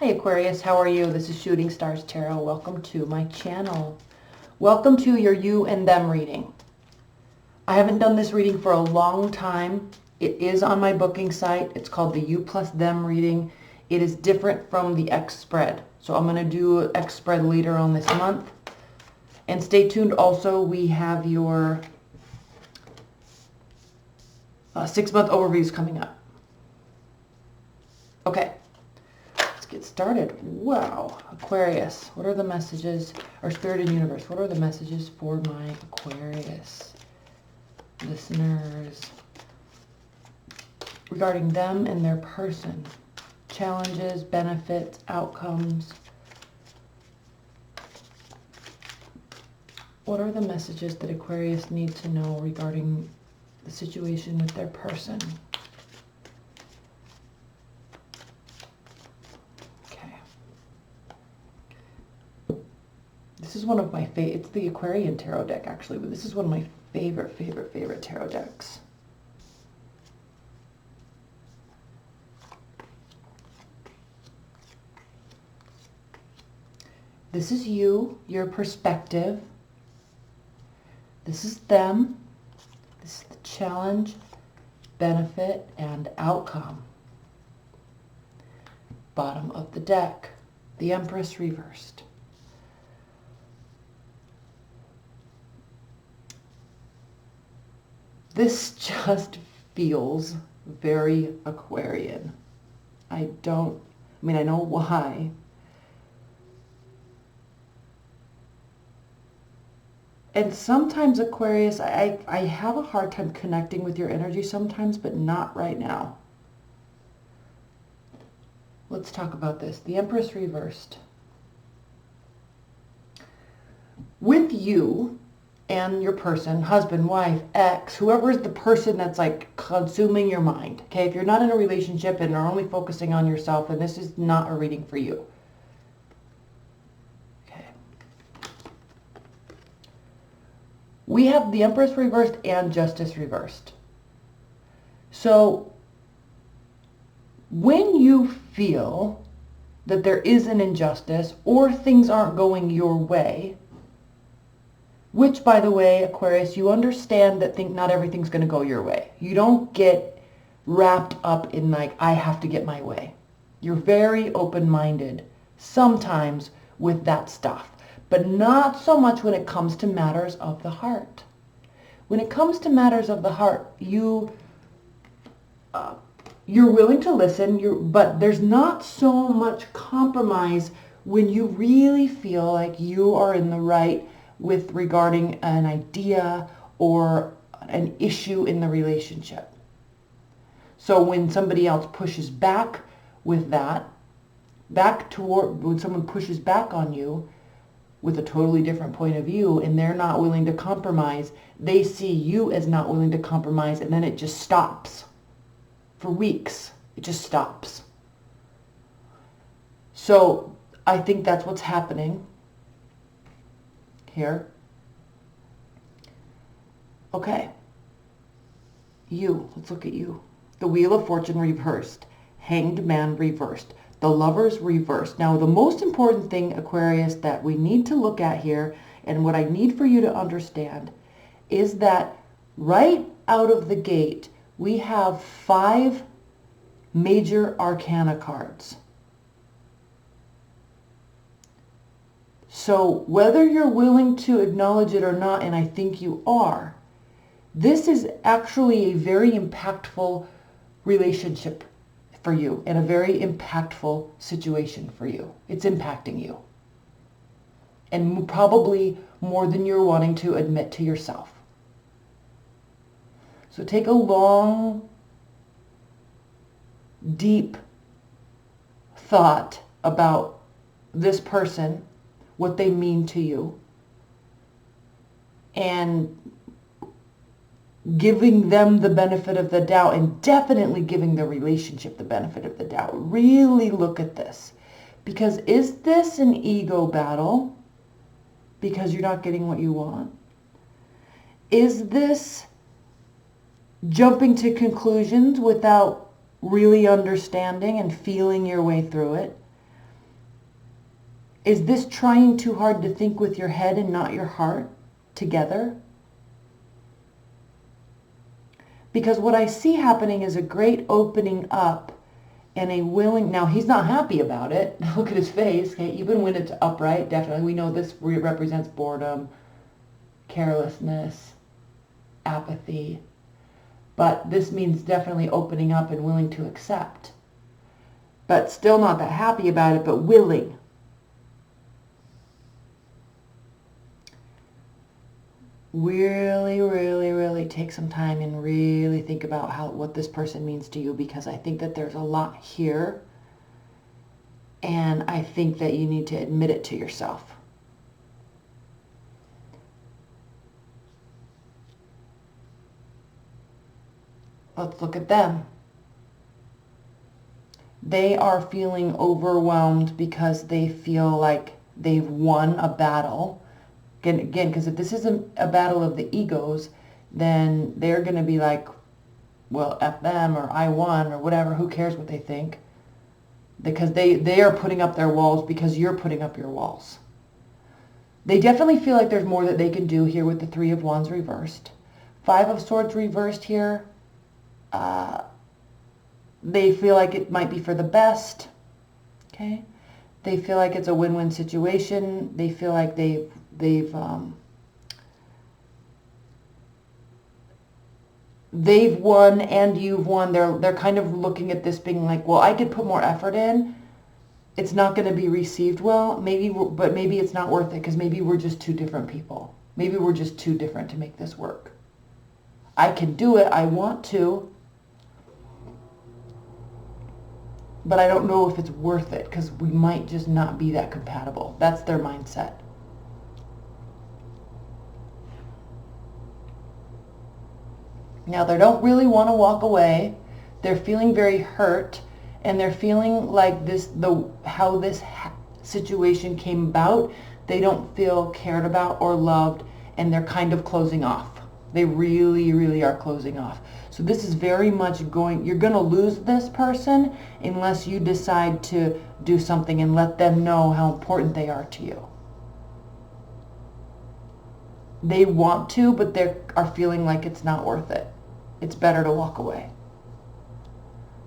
Hi Aquarius, how are you? This is Shooting Stars Tarot. Welcome to my channel. Welcome to your you and them reading. I haven't done this reading for a long time. It is on my booking site. It's called the You plus Them reading. It is different from the X spread. So I'm going to do an X spread later on this month. And stay tuned also, we have your 6-month overviews coming up. Okay. Get started. Wow. Aquarius, what are the messages, or Spirit and Universe, what are the messages for my Aquarius listeners regarding them and their person? Challenges, benefits, outcomes. What are the messages that Aquarius need to know regarding the situation with their person? This is one of my favorite, it's the Aquarian tarot deck actually, but this is one of my favorite tarot decks. This is you, your perspective. This is them. This is the challenge, benefit, and outcome. Bottom of the deck, the Empress reversed. This just feels very Aquarian. I know why. And sometimes Aquarius, I have a hard time connecting with your energy sometimes, but not right now. Let's talk about this. The Empress reversed. With you and your person, husband, wife, ex, whoever is the person that's like consuming your mind. Okay, if you're not in a relationship and are only focusing on yourself, then this is not a reading for you. Okay. We have the Empress reversed and Justice reversed. So when you feel that there is an injustice or things aren't going your way, which, by the way, Aquarius, you understand that not everything's going to go your way. You don't get wrapped up in like, I have to get my way. You're very open-minded sometimes with that stuff, but not so much when it comes to matters of the heart. When it comes to matters of the heart, you're willing to listen, but there's not so much compromise when you really feel like you are in the right with regarding an idea or an issue in the relationship. So when somebody else pushes back with that, when someone pushes back on you with a totally different point of view and they're not willing to compromise, they see you as not willing to compromise, and then it just stops. For weeks, it just stops. So I think that's what's happening here. Okay. Let's look at you. The Wheel of Fortune reversed. Hanged Man reversed. The Lovers reversed. Now, the most important thing, Aquarius, that we need to look at here, and what I need for you to understand, is that right out of the gate, we have 5 major arcana cards. So whether you're willing to acknowledge it or not, and I think you are, this is actually a very impactful relationship for you and a very impactful situation for you. It's impacting you. And probably more than you're wanting to admit to yourself. So take a long, deep thought about this person, what they mean to you, and giving them the benefit of the doubt, and definitely giving the relationship the benefit of the doubt. Really look at this. Because is this an ego battle because you're not getting what you want? Is this jumping to conclusions without really understanding and feeling your way through it? Is this trying too hard to think with your head and not your heart together? Because what I see happening is a great opening up and a willing, now he's not happy about it. Look at his face. Okay, even when it's upright, definitely. We know this represents boredom, carelessness, apathy. But this means definitely opening up and willing to accept. But still not that happy about it, but willing. Really, really, really take some time and really think about what this person means to you, because I think that there's a lot here, and I think that you need to admit it to yourself. Let's look at them. They are feeling overwhelmed because they feel like they've won a battle. Again, because if this isn't a battle of the egos, then they're going to be like, well, F them, or I won, or whatever. Who cares what they think? Because they are putting up their walls because you're putting up your walls. They definitely feel like there's more that they can do here with the Three of Wands reversed. Five of Swords reversed here. They feel like it might be for the best. Okay? They feel like it's a win-win situation. They feel like they've won and you've won. They're kind of looking at this being like, well, I could put more effort in. It's not going to be received well. But maybe it's not worth it, because maybe we're just two different people. Maybe we're just too different to make this work. I can do it. I want to. But I don't know if it's worth it, because we might just not be that compatible. That's their mindset. Now, they don't really want to walk away. They're feeling very hurt, and they're feeling like how this situation came about, they don't feel cared about or loved, and they're kind of closing off. They really, really are closing off. So this is very much you're going to lose this person unless you decide to do something and let them know how important they are to you. They want to, but they are feeling like it's not worth it. It's better to walk away.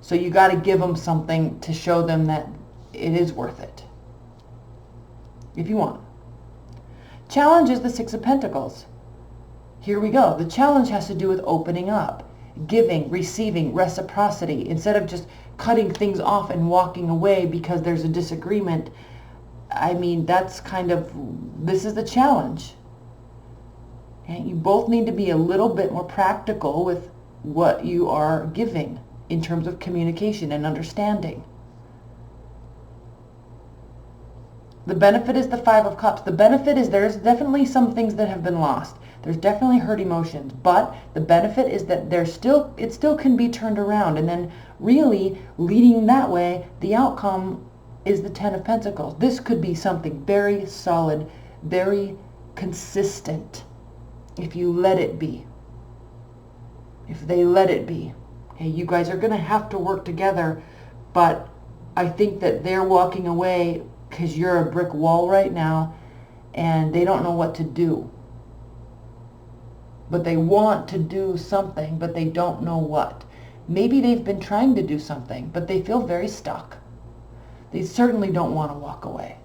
So you got to give them something to show them that it is worth it, if you want. Challenge is the Six of Pentacles. Here we go. The challenge has to do with opening up, giving, receiving, reciprocity. Instead of just cutting things off and walking away because there's a disagreement, I mean, this is the challenge. And you both need to be a little bit more practical with what you are giving in terms of communication and understanding. The benefit is the Five of Cups. The benefit is there's definitely some things that have been lost. There's definitely hurt emotions, but the benefit is that it still can be turned around. And then really leading that way, the outcome is the Ten of Pentacles. This could be something very solid, very consistent, if you let it be. If they let it be. Okay, you guys are going to have to work together, but I think that they're walking away because you're a brick wall right now, and they don't know what to do. But they want to do something, but they don't know what. Maybe they've been trying to do something, but they feel very stuck. They certainly don't want to walk away.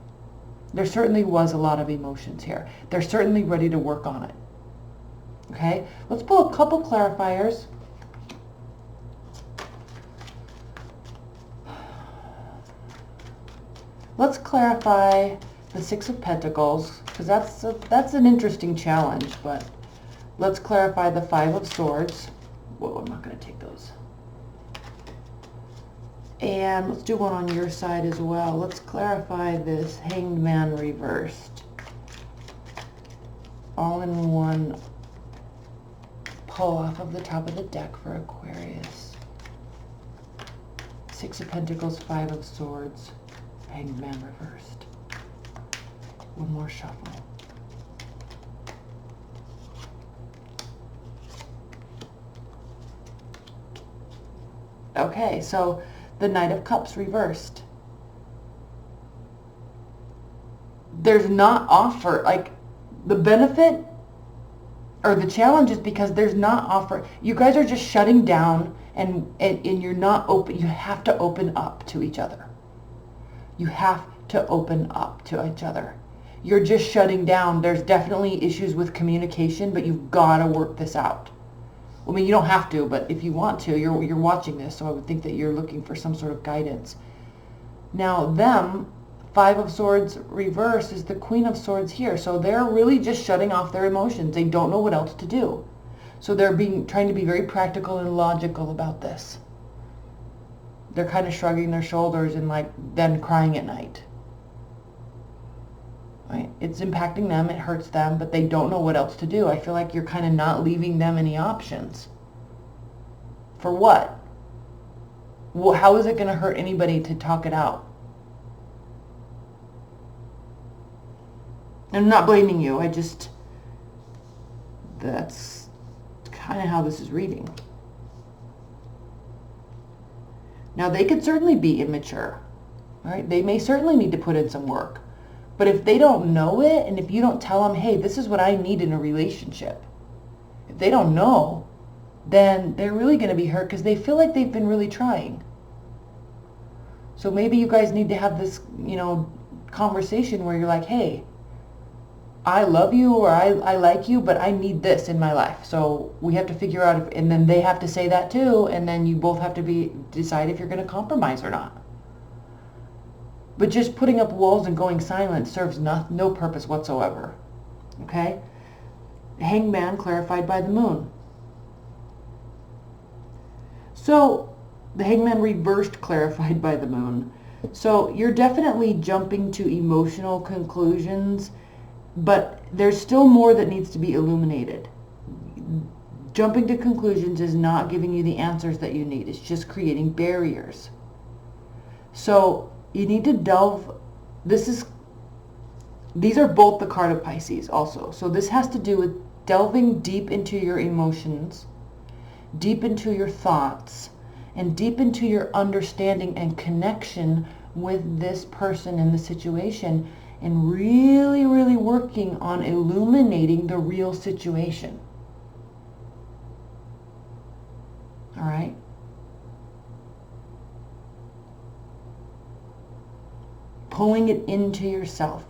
There certainly was a lot of emotions here. They're certainly ready to work on it. Okay, let's pull a couple clarifiers. Let's clarify the Six of Pentacles, because that's an interesting challenge, but let's clarify the Five of Swords. Whoa, I'm not going to take those. And let's do one on your side as well. Let's clarify this Hanged Man reversed. All in one pull off of the top of the deck for Aquarius. Six of Pentacles, Five of Swords, Hanged Man reversed. One more shuffle. Okay, so the Knight of Cups reversed. there's not offer, like the benefit or the challenge is because there's not offer. You guys are just shutting down and you're not open. You have to open up to each other. You have to open up to each other. You're just shutting down. There's definitely issues with communication, but you've got to work this out. I mean, you don't have to, but if you want to, you're watching this, so I would think that you're looking for some sort of guidance. Now, them, Five of Swords reverse is the Queen of Swords here, so they're really just shutting off their emotions. They don't know what else to do. So they're trying to be very practical and logical about this. They're kind of shrugging their shoulders and like then crying at night. Right? It's impacting them, it hurts them, but they don't know what else to do. I feel like you're kind of not leaving them any options. For what? Well, how is it going to hurt anybody to talk it out? I'm not blaming you. That's kind of how this is reading. Now, they could certainly be immature, right? They may certainly need to put in some work. But if they don't know it, and if you don't tell them, hey, this is what I need in a relationship, if they don't know, then they're really going to be hurt because they feel like they've been really trying. So maybe you guys need to have this, conversation where you're like, hey, I love you or I like you, but I need this in my life. So we have to figure out, and then they have to say that too, and then you both have to decide if you're going to compromise or not. But just putting up walls and going silent serves no purpose whatsoever. Okay? Hangman clarified by the moon. So the hangman reversed clarified by the moon. So you're definitely jumping to emotional conclusions, but there's still more that needs to be illuminated. Jumping to conclusions is not giving you the answers that you need. It's just creating barriers. So you need to delve. These are both the card of Pisces also. So this has to do with delving deep into your emotions, deep into your thoughts, and deep into your understanding and connection with this person in the situation, and really, really working on illuminating the real situation. All right? Pulling it into yourself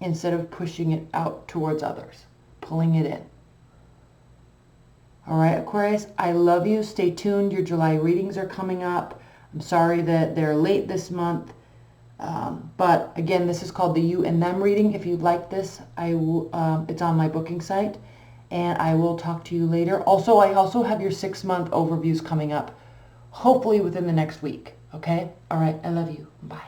instead of pushing it out towards others. Pulling it in. All right, Aquarius, I love you. Stay tuned. Your July readings are coming up. I'm sorry that they're late this month. But again, this is called the You and Them reading. If you'd like this, it's on my booking site, and I will talk to you later. Also, I also have your 6-month overviews coming up, hopefully within the next week. Okay? All right. I love you. Bye.